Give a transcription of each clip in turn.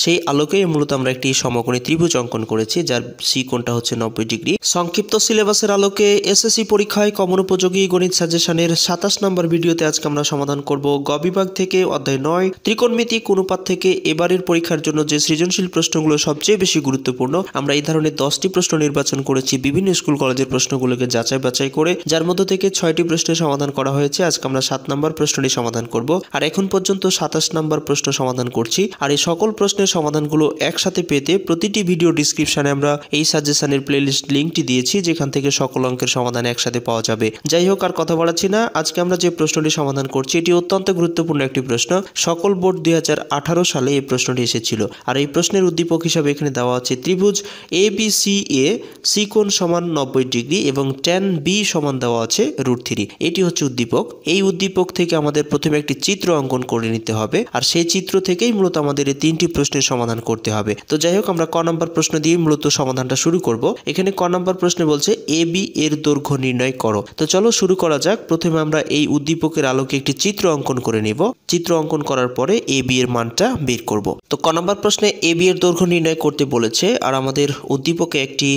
সেই আলোকেই মূলত আমরা একটি সমকোণী ত্রিভুজ অঙ্কন করেছি, যার সি কোণটা হচ্ছে 90 ডিগ্রি। সংক্ষিপ্ত সিলেবাসের আলোকে এসএসসি পরীক্ষায় কমন উপযোগী গণিত সাজেশনের 27 নম্বর ভিডিওতে আজকে আমরা সমাধান করব গ বিভাগ থেকে অধ্যায় 9 ত্রিকোণমিতিক অনুপাত থেকে এবারের পরীক্ষার জন্য যে সৃজনশীল প্রশ্নগুলো সবচেয়ে বেশি গুরুত্বপূর্ণ। আমরা এই ধরনের 10টি প্রশ্ন নির্বাচন করেছি বিভিন্ন স্কুল কলেজের প্রশ্নগুলোকে যাচাই বাছাই করে, যার মধ্য থেকে 6টি প্রশ্নের সমাধান করা হয়েছে। আজকে আমরা 7 নম্বর প্রশ্নটি সমাধান করব, আর এখন পর্যন্ত 27 নম্বর প্রশ্ন সমাধান করছি। আর এই সকল প্রশ্নের সমাধানগুলো একসাথে পেতে প্রতিটি ভিডিও ডিসক্রিপশনে আমরা এই সাজেশনের প্লেলিস্ট লিঙ্কটি দিয়েছি, যেখান থেকে সকল অঙ্কের সমাধান একসাথে পাওয়া যাবে। যাই হোক, আর কথা বাড়াচ্ছি না, আজকে আমরা যে প্রশ্নটি সমাধান করছি এটি অত্যন্ত গুরুত্বপূর্ণ একটি প্রশ্ন। সকল বোর্ড 2018 সালে এই প্রশ্নটি এসেছিল। আর এই প্রশ্নের উদ্দীপক হিসাবে এখানে দেওয়া আছে ত্রিভুজ ABCA সি কোণ সমান 90 ডিগ্রি এবং tan B সমান দেওয়া আছে √3। এটি হচ্ছে উদ্দীপক। এই উদ্দীপক থেকে আমাদের প্রথমে একটি চিত্র অঙ্কন করে নিতে হবে, আর সেই চিত্র থেকেই মূলত আমাদের এই 3টি প্রশ্নের সমাধান করতে হবে। তো যাই হোক, আমরা ক নম্বর প্রশ্ন দিয়ে মূলত সমাধানটা শুরু করব। এখানে ক নম্বর প্রশ্নে বলছে AB এর দৈর্ঘ্য নির্ণয় করো। তো চলো শুরু করা যাক। প্রথমে আমরা এই উদ্দীপকের আলোকে একটি চিত্র অঙ্কন করে নিব। চিত্র অঙ্কন করার পরে AB এর মানটা বের করব। তো ক নম্বর প্রশ্নে AB এর দৈর্ঘ্য নির্ণয় করতে বলেছে, আর আমাদের উদ্দীপকে একটি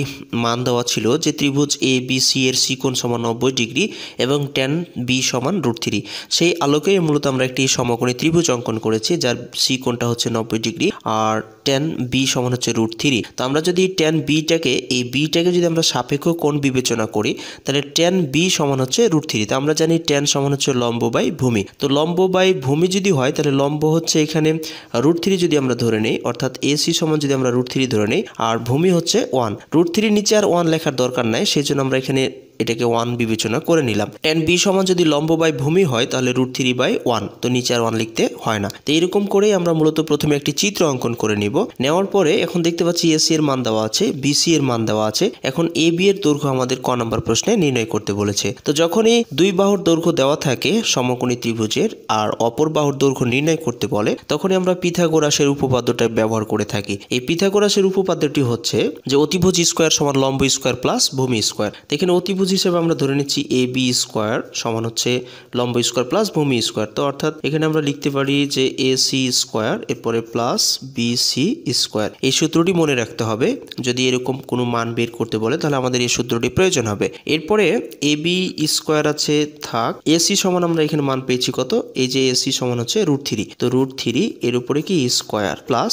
মান দেওয়া ছিল যে ত্রিভুজ ABC এর সি কোণ সমান 90 ডিগ্রি এবং tan B সমান √3। সেই আলোকেই মূলত আমরা একটি সমকোণী ত্রিভুজ অঙ্কন করেছি, যার সি কোণটা হচ্ছে 90 ডিগ্রি আর tan B সমান হচ্ছে √3। তো আমরা যদি tan B-টাকে এই B-টাকে যদি আমরা সাপেক্ষ কোণ বিবেচনা করি, তাহলে tan B সমান হচ্ছে √3। তো আমরা জানি tan সমান হচ্ছে লম্ব বাই ভূমি। তো লম্ব বাই ভূমি যদি হয়, তাহলে লম্ব হচ্ছে এখানে √3 যদি আমরা ধরে নেই, অর্থাৎ AC সমান যদি আমরা √3 ধরে নেই, আর ভূমি হচ্ছে 1। √3 নিচে আর 1 লেখার দরকার নাই, সেই জন্য আমরা এখানে এটাকে 1 বিবেচনা করে নিলাম। tan B সমান যদি লম্ব বাই ভূমি হয়, তাহলে √3/1। তো নিচে আর 1 লিখতে হয় না। তো এরকম করেই আমরা মূলত প্রথমে একটি চিত্র অঙ্কন করে নিব। নেওয়ার পরে এখন দেখতে পাচ্ছি AC এর মান দেওয়া আছে, BC এর মান দেওয়া আছে। এখন AB এর দৈর্ঘ্য আমাদের ক নম্বর প্রশ্নে নির্ণয় করতে বলেছে। তো যখনই দুই বাহুর দৈর্ঘ্য দেওয়া থাকে সমকোণী ত্রিভুজের, আর অপর বাহুর দৈর্ঘ্য নির্ণয় করতে বলে, তখনই আমরা পিথাগোরাসের উপপাদ্যটা ব্যবহার করে থাকি। এই পিথাগোরাসের উপপাদ্যটি হচ্ছে যে অতিভুজ স্কয়ার সমান লম্ব স্কয়ার প্লাস ভূমি স্কয়ার। তো এখানে অতিভুজ হিসেবে আমরা ধরে নিচ্ছি AB স্কয়ার সমান হচ্ছে লম্ব স্কয়ার প্লাস ভূমি স্কয়ার। তো অর্থাৎ এখানে আমরা লিখতে পারি যে AC স্কয়ার এরপরে প্লাস BC স্কয়ার। এই সূত্রটি মনে রাখতে হবে, যদি এরকম কোনো মান বের করতে বলে তাহলে আমাদের এই সূত্রটি প্রয়োজন হবে। এরপরে AB স্কয়ার আছে থাক, AC সমান আমরা এখানে মান পেয়েছি কত, এই যে AC সমান হচ্ছে √3। তো √3 এর উপরে কি স্কয়ার প্লাস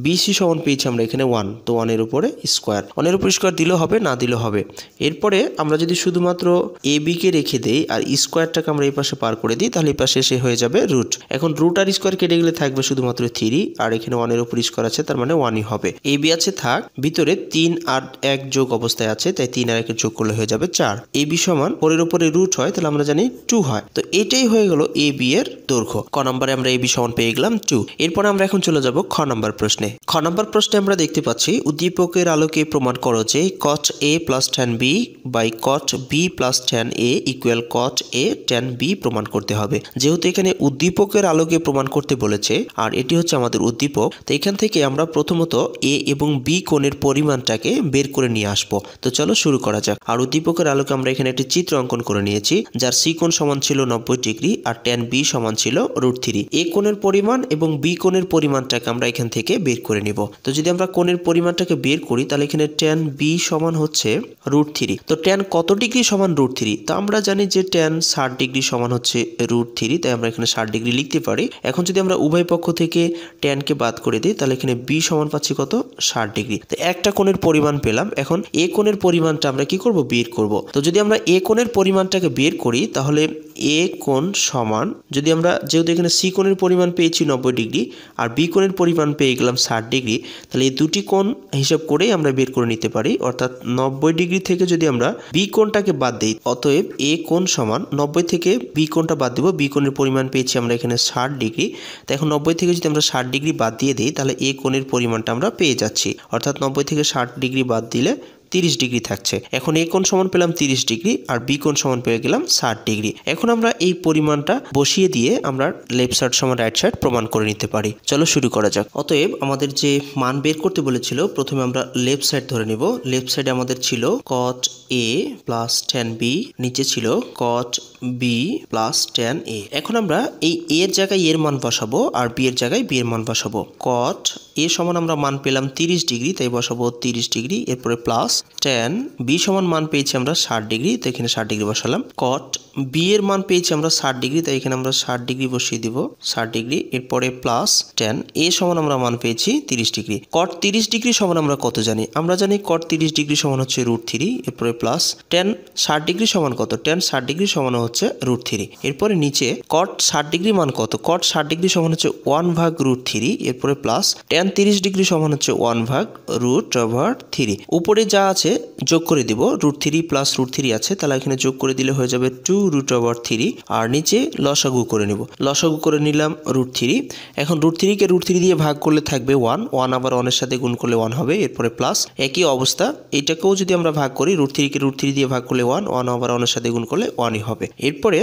BC সমান পেয়েছি আমরা এখানে 1। তো 1 এর উপরে স্কয়ার, 1 এর উপরে স্কয়ার দিলেও হবে না দিলেও হবে। এরপরে আমরা যদি শুধুমাত্র AB কে রেখে দেই আর স্কয়ারটাকে আমরা এই পাশে পার করে দিই, তাহলে এই পাশে এসে হয়ে যাবে রুট। এখন রুট আর স্কয়ার কেটে গেলে থাকবে শুধুমাত্র 3, আর এখানে 1 এর উপর স্কয়ার আছে, তার মানে 1ই হবে। AB আছে থাক, ভিতরে 3 আর 1 যোগ অবস্থায় আছে, তাই 3 আর 1 যোগ করলে হয়ে যাবে 4। AB সমান 4 এর উপরে রুট হয়, তাহলে আমরা জানি 2 হয়। তো এটাই হয়ে গেল AB এর দৈর্ঘ্য। ক নম্বরে আমরা AB সমান পেয়ে গেলাম 2। এরপর আমরা এখন চলে যাব খ নম্বর প্রশ্নে। খ নম্বর প্রশ্নে আমরা দেখতে পাচ্ছি উদ্দীপকের আলোকে প্রমাণ করো যে cot A plus tan B by cot B plus tan A equal cot A tan B প্রমাণ করতে হবে। যেহেতু এখানে উদ্দীপকের আলোকে প্রমাণ করতে বলেছে, আর এটি হচ্ছে আমাদের উদ্দীপক, তো এখান থেকে আমরা প্রথমত A এবং B কোণের পরিমাণটাকে বের করে নিয়ে আসবো। তো চলো শুরু করা যাক। আর উদ্দীপকের আলোকে আমরা এখানে একটি চিত্র অঙ্কন করে নিয়েছি, যার সি কোণ সমান ছিল 90 ডিগ্রি আর tan B সমান ছিল √3। A কোণের পরিমাণ এবং B কোণের পরিমাণটাকে আমরা এখান থেকে বের করে নিব। তো যদি আমরা কোণের পরিমাণটাকে বের করি, তাহলে এখানে tan B সমান হচ্ছে √3। তো tan কত ডিগ্রি সমান √3? তো আমরা জানি যে tan 60 ডিগ্রি সমান হচ্ছে √3, তাই আমরা এখানে 60 ডিগ্রি লিখতে পারি। এখন যদি আমরা উভয় পক্ষ থেকে tan কে বাদ করে দিই, তাহলে এখানে B সমান পাচ্ছি কত, 60 ডিগ্রি। তো একটা কোণের পরিমাণ পেলাম। এখন A কোণের পরিমাণটা আমরা কি করব, বের করব। তো যদি আমরা A কোণের পরিমাণটাকে বের করি, তাহলে A কোণ সমান, যদি আমরা যেহেতু এখানে C কোণের পরিমাণ পেয়েছি 90 ডিগ্রি আর B কোণের পরিমাণ পেয়ে গেলাম 60 ডিগ্রি, তাহলে এই দুটি কোণ হিসাব করেই আমরা বের করে নিতে পারি। অর্থাৎ 90 ডিগ্রি থেকে যদি আমরা B কোণটাকে বাদ দিই, অতএব A কোণ সমান 90 থেকে B কোণটা বাদ দিব। B কোণের পরিমাণ পেয়েছি আমরা এখানে 60 ডিগ্রি। তো এখন 90 থেকে যদি আমরা 60 ডিগ্রি বাদ দিয়ে দিই, তাহলে A কোণের পরিমাণটা আমরা পেয়ে যাচ্ছি। অর্থাৎ 90 থেকে 60 ডিগ্রি বাদ দিলে 30 ডিগ্রি থাকছে। এখন এ কোণ সমান পেলাম 30 ডিগ্রি আর বি কোণ সমান পেয়ে গেলাম 60 ডিগ্রি। এখন আমরা এই পরিমাণটা বসিয়ে দিয়ে আমরা লেফট সাইড সমান রাইট সাইড প্রমাণ করে নিতে পারি। চলো শুরু করা যাক। অতএব আমাদের যে মান বের করতে বলেছিল, প্রথমে আমরা লেফট সাইড ধরে নিব। লেফট সাইডে আমাদের ছিল cot a plus tan b, নিচে ছিল cot b plus tan a। এখন আমরা এই a এর জায়গায় এর মান বসাবো আর b এর জায়গায় b এর মান বসাবো। cot a সমান আমরা মান পেলাম 30 ডিগ্রি, তাই বসাবো 30 ডিগ্রি, এরপরে প্লাস tan b সমান মান পেয়েছি আমরা 60 ডিগ্রি, তো এখানে 60 ডিগ্রি বসালাম। cot b এর মান পেয়েছি আমরা 60 ডিগ্রি, তাই এখানে আমরা 60 ডিগ্রি বসিয়ে দিব, 60 ডিগ্রি, এরপরে প্লাস tan a সমান আমরা মান পেয়েছি 30 ডিগ্রি। cot 30 ডিগ্রি সমান আমরা কত জানি? আমরা জানি cot 30 ডিগ্রি সমান হচ্ছে √3, এরপরে প্লাস tan 60 ডিগ্রি সমান কত? tan 60 ডিগ্রি সমান হচ্ছে √3। এরপরে নিচে cot 60 ডিগ্রি মান কত? cot 60 ডিগ্রি সমান হচ্ছে 1/√3, এরপরে প্লাস tan 30 ডিগ্রি সমান হচ্ছে 1/√3। উপরে যা আছে যোগ করে দিব, √3 প্লাস √3 আছে, তাহলে এখানে যোগ করে দিলে হয়ে যাবে 2√3, আর নিচে লসাগু করে নিব, লসাগু করে নিলাম √3। এখন √3 কে √3 দিয়ে ভাগ করলে থাকবে 1 আবার 1 এর সাথে গুণ করলে 1 হবে, এরপরে প্লাস একই অবস্থা এটাকেও যদি আমরা ভাগ করি, √3 কে √3 দিয়ে ভাগ করলে 1 আবার 1 এর সাথে গুণ করলে 1ই হবে। এরপরে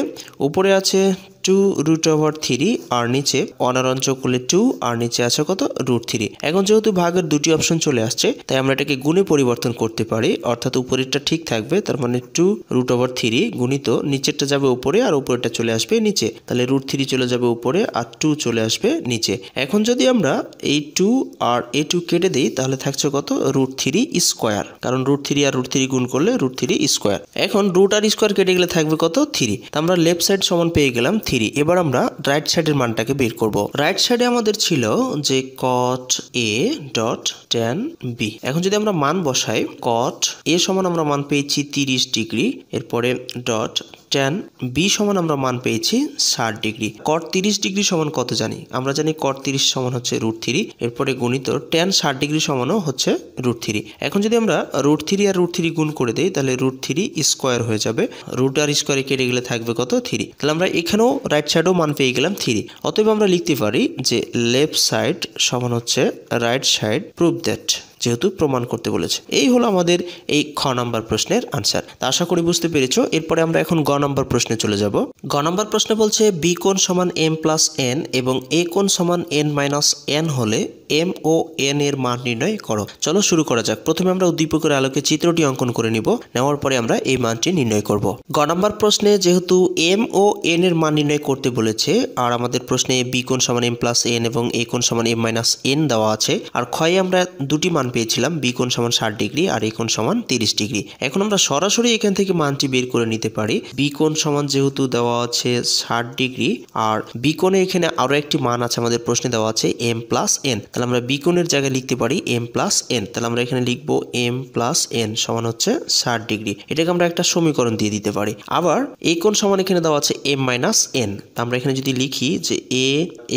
উপরে আছে 2√3 আর নিচে 1 আর 1 যোগ করলে 2 আর নিচে আছে কত? √3। এখন যেহেতু ভাগের দুটি অপশন চলে আসছে, তাই আমরা এটাকে গুণে পরিবর্তন করতে পারি, অর্থাৎ উপরেরটা ঠিক থাকবে, তার মানে 2√3 গুণিত নিচেরটা যাবে উপরে আর উপরেরটা চলে আসবে নিচে, তাহলে √3 চলে যাবে উপরে আর 2 চলে আসবে নিচে। এখন যদি আমরা এই 2 আর এই 2 কেটে দিই, তাহলে থাকছে কত? √3 স্কয়ার, কারণ √3 আর √3 গুণ করলে √3 স্কয়ার। এখন √ আর স্কয়ার কেটে গেলে থাকবে কত? 3। তা আমরা লেফট সাইড সমান পেয়ে গেলাম 3। এবার আমরা রাইট সাইডের মানটাকে বের করব। রাইট সাইডে আমাদের ছিল যে cot a dot tan b। এখন যদি আমরা মান বসাই, cot a সমান আমরা মান পেয়েছি 30 ডিগ্রি, এরপরে ডট tan b সমান আমরা মান পেয়েছি 60 ডিগ্রি। cot 30 ডিগ্রি সমান কত জানি? আমরা জানি cot 30 সমান হচ্ছে √3, এরপরে গুণিত tan 60 ডিগ্রি সমানও হচ্ছে √3। এখন যদি আমরা √3 আর √3 গুণ করে দেই, তাহলে √3 স্কয়ার হয়ে যাবে, √ আর স্কয়ারে কেটে গেলে থাকবে কত? 3। তাহলে আমরা এখানেও রাইট সাইডেও মান পেয়ে গেলাম 3। অতএব আমরা লিখতে পারি যে লেফট সাইড সমান হচ্ছে রাইট সাইড, প্রুভ দ্যাট, যেহেতু প্রমাণ করতে বলেছে। এই হলো আমাদের এই খ নাম্বার প্রশ্নের আনসার। তা আশা করি বুঝতে পেরেছো। এরপরে আমরা এখন গ নাম্বার প্রশ্নে চলে যাব। গ নাম্বার প্রশ্নে বলছে বি কোণ সমান m প্লাস n এবং এ কোণ সমান n মাইনাস n হলে m ও n এর মান নির্ণয় করো। চলো শুরু করা যাক। প্রথমে আমরা উদ্দীপকের আলোকে চিত্রটি অঙ্কন করে নিব, নেওয়ার পরে আমরা এই মানটি নির্ণয় করব। গ নাম্বার প্রশ্নে যেহেতু m ও n এর মান নির্ণয় করতে বলেছে, আর আমাদের প্রশ্নে বি কোণ সমান m প্লাস n এবং এ কোণ সমান m মাইনাস n দেওয়া আছে, আর ক্ষয়ে আমরা দুটি মান পেয়েছিলাম, বি কোণ সমান 60 ডিগ্রি আর এ কোণ সমান 30 ডিগ্রি। এখন আমরা সরাসরি এখান থেকে মানটি বের করে নিতে পারি। বি কোণ সমান যেহেতু দেওয়া আছে 60 ডিগ্রি, আর বি কোণে এখানে আরো একটি মান আছে আমাদের প্রশ্নে দেওয়া আছে m প্লাস n, তাহলে আমরা বি কোণের জায়গায় লিখতে পারি m প্লাস n। তাহলে আমরা এখানে লিখবো m প্লাস n সমান হচ্ছে 60 ডিগ্রি। এটাকে আমরা একটা সমীকরণ দিয়ে দিতে পারি। আবার এ কোণ সমান এখানে দেওয়া আছে m মাইনাস n, আমরা এখানে যদি লিখি যে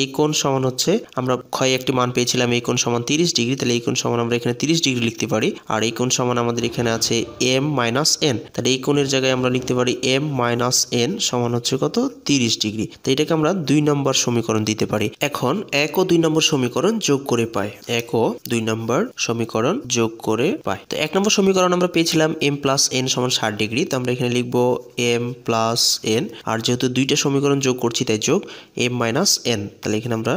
এ কোণ সমান হচ্ছে, আমরা ক্ষয়ে একটি মান পেয়েছিলাম এ কোণ সমান 30 ডিগ্রি, তাহলে এই কোণ সমান আমরা এখানে 30 ডিগ্রি লিখতে পারি, আর এই কোণ সমান আমাদের এখানে আছে m মাইনাস n, তাহলে এই কোণের জায়গায় আমরা লিখতে পারি m মাইনাস n সমান হচ্ছে কত? 30 ডিগ্রি। তো এটাকে আমরা 2 নম্বর সমীকরণ দিতে পারি। এখন 1 ও 2 নম্বর সমীকরণ যোগ করে পাই, 1 ও 2 নম্বর সমীকরণ যোগ করে পাই। তো 1 নম্বর সমীকরণ আমরা পেয়েছিলাম m প্লাস n সমান 60 ডিগ্রি, তো আমরা এখানে লিখবো m প্লাস n, আর যেহেতু দুইটা সমীকরণ যোগ করছি তাই যোগ m মাইনাস n, তাহলে এখানে আমরা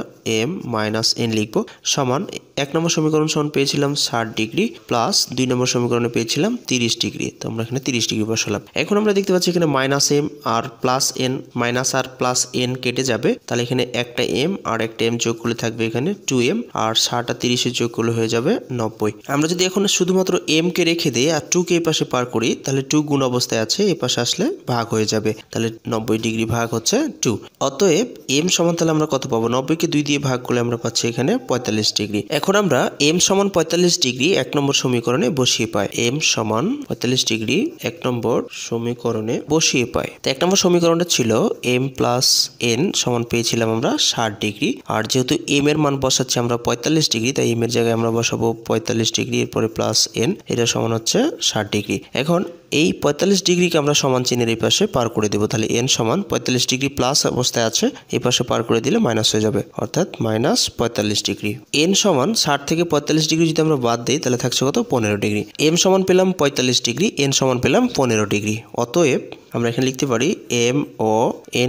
m মাইনাস n লিখবো, সমান 1 নম্বর সমীকরণ সমান পেয়েছিলাম 60 ডিগ্রি প্লাস 2 নম্বর সমীকরণে পেয়েছিলাম 30 ডিগ্রি, তো আমরা এখানে 30 ডিগ্রি বসালাম। এখন আমরা দেখতে পাচ্ছি এখানে মাইনাস m আর প্লাস n, মাইনাস আর প্লাস n কেটে যাবে, তাহলে এখানে একটা m আর একটা m যোগ করলে থাকবে এখানে 2m, আর 60 আর 30 যোগ করলে হয়ে যাবে 90। আমরা যদি এখন শুধুমাত্র m কে রেখে দিই আর 2 কে এই পাশে পার করি, তাহলে 2 গুণ অবস্থায় আছে, এই পাশে আসলে ভাগ হয়ে যাবে, তাহলে 90 ডিগ্রি ভাগ হচ্ছে 2। অতএব m সমান তাহলে আমরা কত পাবো? 90 কে 2 দিয়ে ভাগ করলে আমরা পাচ্ছি এখানে 45 ডিগ্রি। এখন আমরা m সমান 45 ডিগ্রি 1 নম্বর সমীকরণে বসিয়ে পাই। m সমান 45 ডিগ্রি 1 নম্বর সমীকরণে বসিয়ে পাই। তো 1 নম্বর সমীকরণটা ছিল m প্লাস n সমান পেয়েছিলাম আমরা 60 ডিগ্রি, আর যেহেতু m এর মান বসাচ্ছি আমরা 45 ডিগ্রি, তাই m এর জায়গায় আমরা বসাবো 45 ডিগ্রি, এরপরে প্লাস n, এটা সমান হচ্ছে 60 ডিগ্রি। এখন এই 45 ডিগ্রিকে আমরা সমান চিহ্নের এই পাশে পার করে দেব। তাহলে n সমান 45 ডিগ্রি প্লাস অবস্থায় আছে, এই পাশে পার করে দিলে মাইনাস হয়ে যাবে, অর্থাৎ মাইনাস 45 ডিগ্রি। n সমান 60 থেকে 45 ডিগ্রি যদি আমরা বাদ দিই তাহলে থাকছে কত? 15 ডিগ্রি। m সমান পেলাম 45 ডিগ্রি, n সমান পেলাম 15 ডিগ্রি। অতএব আমরা এখানে লিখতে পারি m ও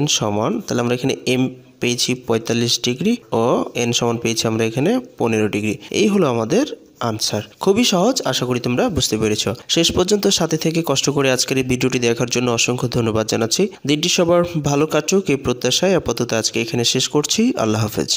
n সমান, তাহলে আমরা এখানে m পেয়েছি 45 ডিগ্রি ও n সমান পেয়েছি আমরা এখানে 15 ডিগ্রি। এই হলো আমাদের আনসার। খুবই সহজ, আশা করি তোমরা বুঝতে পেরেছো। শেষ পর্যন্ত সাথে থেকে কষ্ট করে আজকের এই ভিডিওটি দেখার জন্য অসংখ্য ধন্যবাদ জানাচ্ছি। দিনটি সবার ভালো কাটুক এই প্রত্যাশায় আপাতত আজকে এখানে শেষ করছি। আল্লাহ হাফেজ।